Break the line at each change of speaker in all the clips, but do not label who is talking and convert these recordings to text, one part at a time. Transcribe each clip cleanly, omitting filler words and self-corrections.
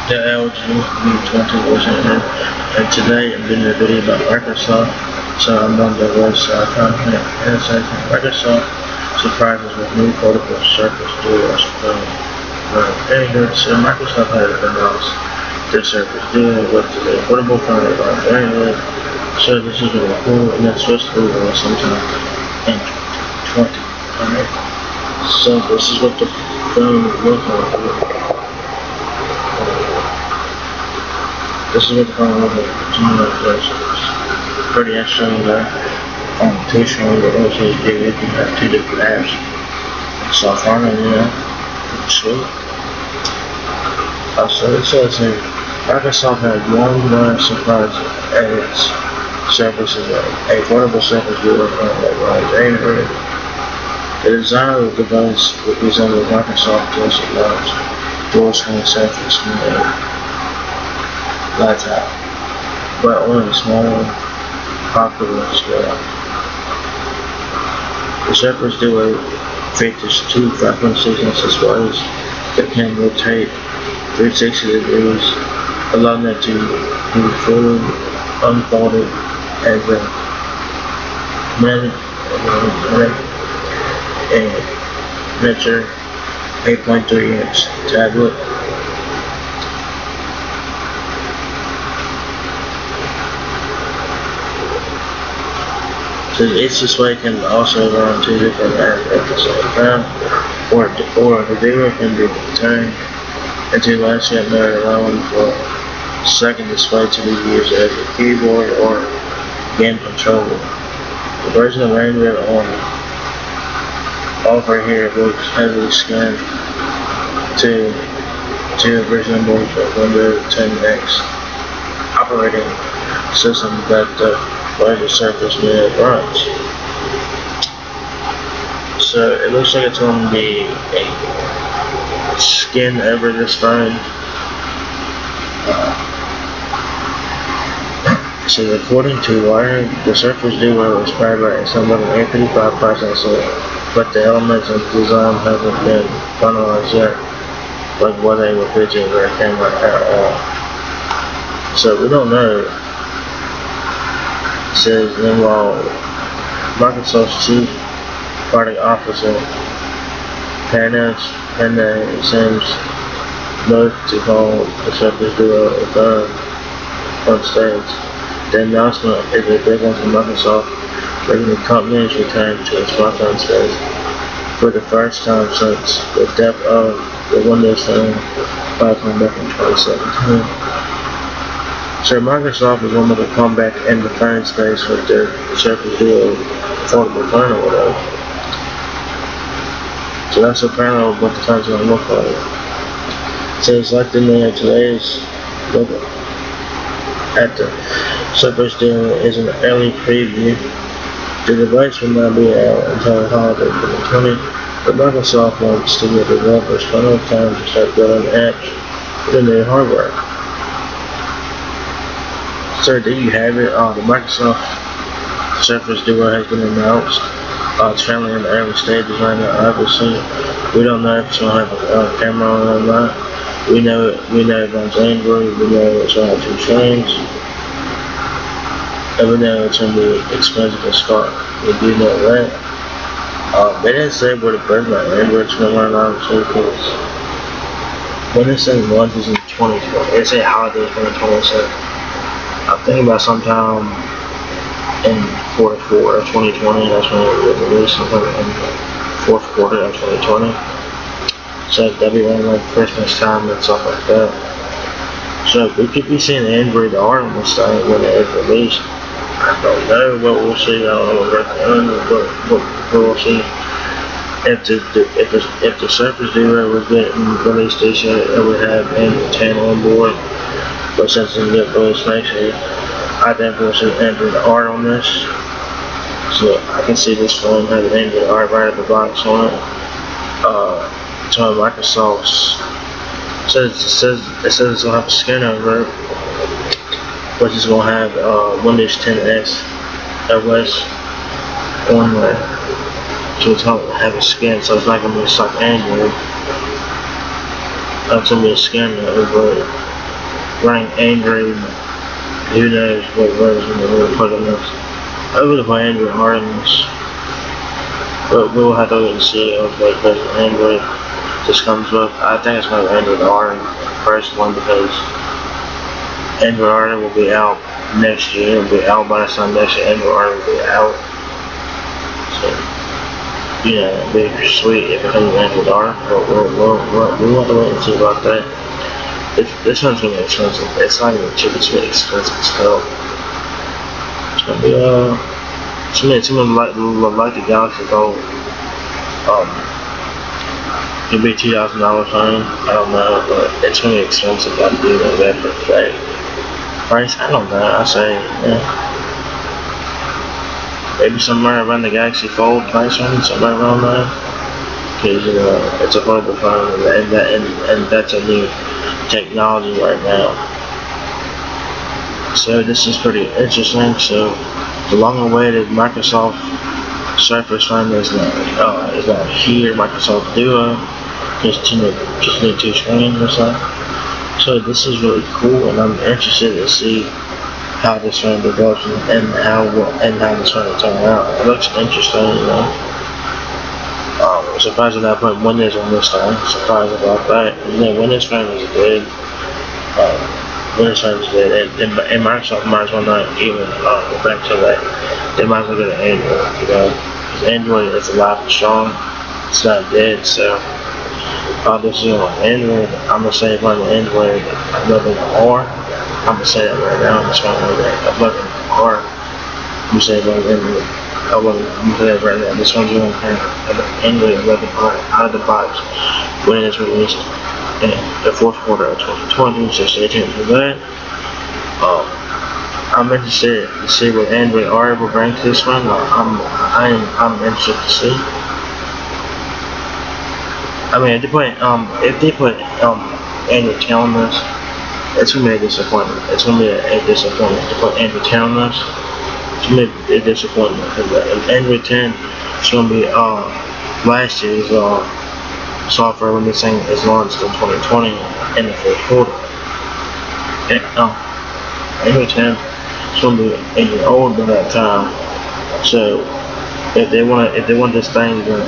The LG V20 was in here, and today I'm doing a video about Microsoft. So I'm on the website content and it says Microsoft surprises with new portable Surface Duo screen. Anyway, so Microsoft has announced their Surface Duo with the portable phone about Android. So this is really cool, and it's supposed to be released sometime in 2020. Alright, so this is what the phone looks like. This is what the phone looks like. It's pretty interesting there. Two strong, but also you can have two different apps. Software, sweet. So it says here, Microsoft had one large surprise at its services, a portable Surface Duo phone that runs Android. The design of the device would resemble Microsoft Classic Labs dual screen Surface laptop, but on a smaller, popular scale. The Surface Duo features two 5.6-inch displays that can rotate 360 degrees, allowing it to be fully unfolded as a miniature 8.3-inch tablet. So each display can also run two different apps at the same time, or the video can be turned into landscape mode, allowing for the second display to be used as a keyboard or game controller. The version of Android on offer here looks heavily scanned to a version of Windows 10X operating system that the larger Surface Duo runs. So it looks like it's going to be a skin over this phone. So according to Wired, the Surface Duo is powered by a Snapdragon 855 processor, but the elements of design haven't been finalized yet, like whether they will feature their camera at all. So we don't know. It says, meanwhile, Microsoft's chief product officer, Panos Panay, seems loath to call the Surface Duo a phone on stage. The announcement is a big one for Microsoft, bringing the company's return to its smartphone space for the first time since the death of the Windows Phone platform back in 2017. So Microsoft is wanting to come back in the phone space with their Surface Duo affordable phone or whatever. So that's apparently what the phone's going to look like. So it's like the name of today's look at the Surface Duo is an early preview. The device will not be out until holiday 2020, but Microsoft wants to give developers plenty of time to start building apps with the new hardware. So there you have it. The Microsoft Surface Duo has been announced. It's currently in the early stages right now. Obviously, we don't know if it's going to have a camera on it or not. We know it runs Android. We know it's going to have two screens. And we know it's going to be expensive to start. We do know that. They didn't say what the version of Android's going to run, obviously, because when this thing launches in 2020, they say holiday 2027. I'm thinking about sometime in quarter 4 of 2020, that's when it will release, sometime in the fourth quarter of 2020. So that'll be around like Christmas time and stuff like that. So we could be seeing Android art on this thing when it is released. I don't know what we'll see. I don't know what we're doing, but we'll see. If the Surface Duo was getting released this year, it would have Android 10 on board. But since it's get released next year, I definitely will see Android art on this. So I can see this phone having Android art right at the box on it. So Microsoft's it says it's gonna have a skin over it, but it's gonna have Windows 10 OS on there. So it's gonna have a skin, so it's not gonna be just like Android. It's gonna be a skin over it. running Android. Who knows what version they will put on this. I would play Android hard on this, but we'll have to wait and see what version Android this comes with. I think it's going to be Android R first one because Android R will be out next year. It will be out by the time next year. Android R will be out. So, you know, it'd be sweet if it comes with Android R, but we'll have to wait and see about that. This one's gonna be expensive. It's not even cheap. It's really expensive as hell. It's gonna be it's gonna like the Galaxy Fold. It'll be $2,000 phone. I don't know, but it's gonna be expensive. I do know that for a fact. Price? I don't know. I say, yeah. Maybe somewhere around the Galaxy Fold price range, somewhere around there. Because, you know, it's a foldable phone, and that's a new technology right now. So this is pretty interesting. So the long-awaited Microsoft Surface phone is not here. Microsoft Duo, just need two screens or something. So this is really cool, and I'm interested to see how this phone develops and how this phone will turn out. It looks interesting, you know. I'm surprised that I put Windows on this thing. Surprised about that. You know, Windows phone is good. Windows phone is good, and Microsoft might as well not even go back to that. They might as well go to Android, you know, because Android is alive and strong. It's not dead, so. This is on Android. I'm gonna say run the Android 11R. I'm gonna say that right now. I'm just gonna run that 11R. I'm gonna say run Android 11. I'm gonna say that right now. This one's on Android 11R out of the box when it's released in the fourth quarter of 2020. So stay tuned for that. I'm interested to see what Android R will bring to this one. I'm interested to see. I mean, if they put Android 10 on this, it's gonna be a disappointment. It's gonna be a disappointment to put Android 10 on this. It's gonna be a disappointment because Android 10 is gonna be last year's software when this thing is launched in 2020 in the fourth quarter. And, Android 10 is gonna be a year old by that time. So if they want this thing to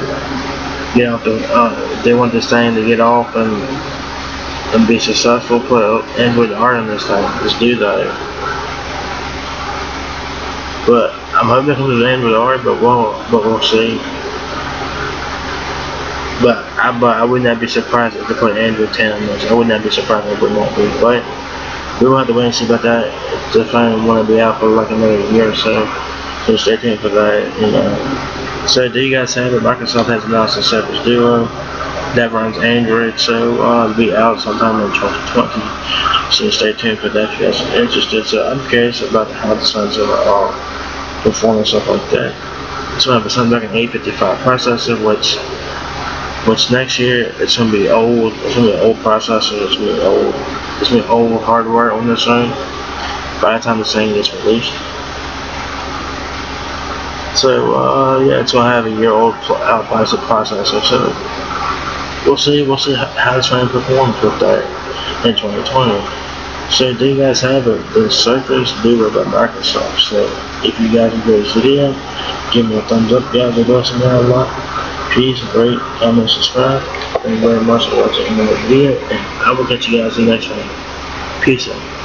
get off if they want this thing to get off and be successful, put Android R in this thing. Just do that. But I'm hoping it comes with Android R, but we'll see. But I would not be surprised if they put Android 10 on this. I would not be surprised if it would not be. But we will have to wait and see about that. The phone want to be out for like another year or so. So stay tuned for that. You know. So do you guys have it? Microsoft has announced the Surface Duo that runs Android, so it'll be out sometime in 2020. So stay tuned for that if you guys are interested. So I'm curious about how the phone's gonna perform and stuff like that. It's gonna have a Snapdragon 855 processor, which next year it's gonna be old. It's gonna be an old processor. It's gonna be old hardware on this phone by the time the thing gets released. So yeah, it's gonna have a year-old outpriced processor. So we'll see how this phone performs with that in 2020. So do you guys have the Surface Duo by Microsoft? So if you guys enjoyed this video, give me a thumbs up, guys. It does a lot. Peace, rate, comment, subscribe. Thank you very much for watching another video, and I will catch you guys in the next one. Peace out.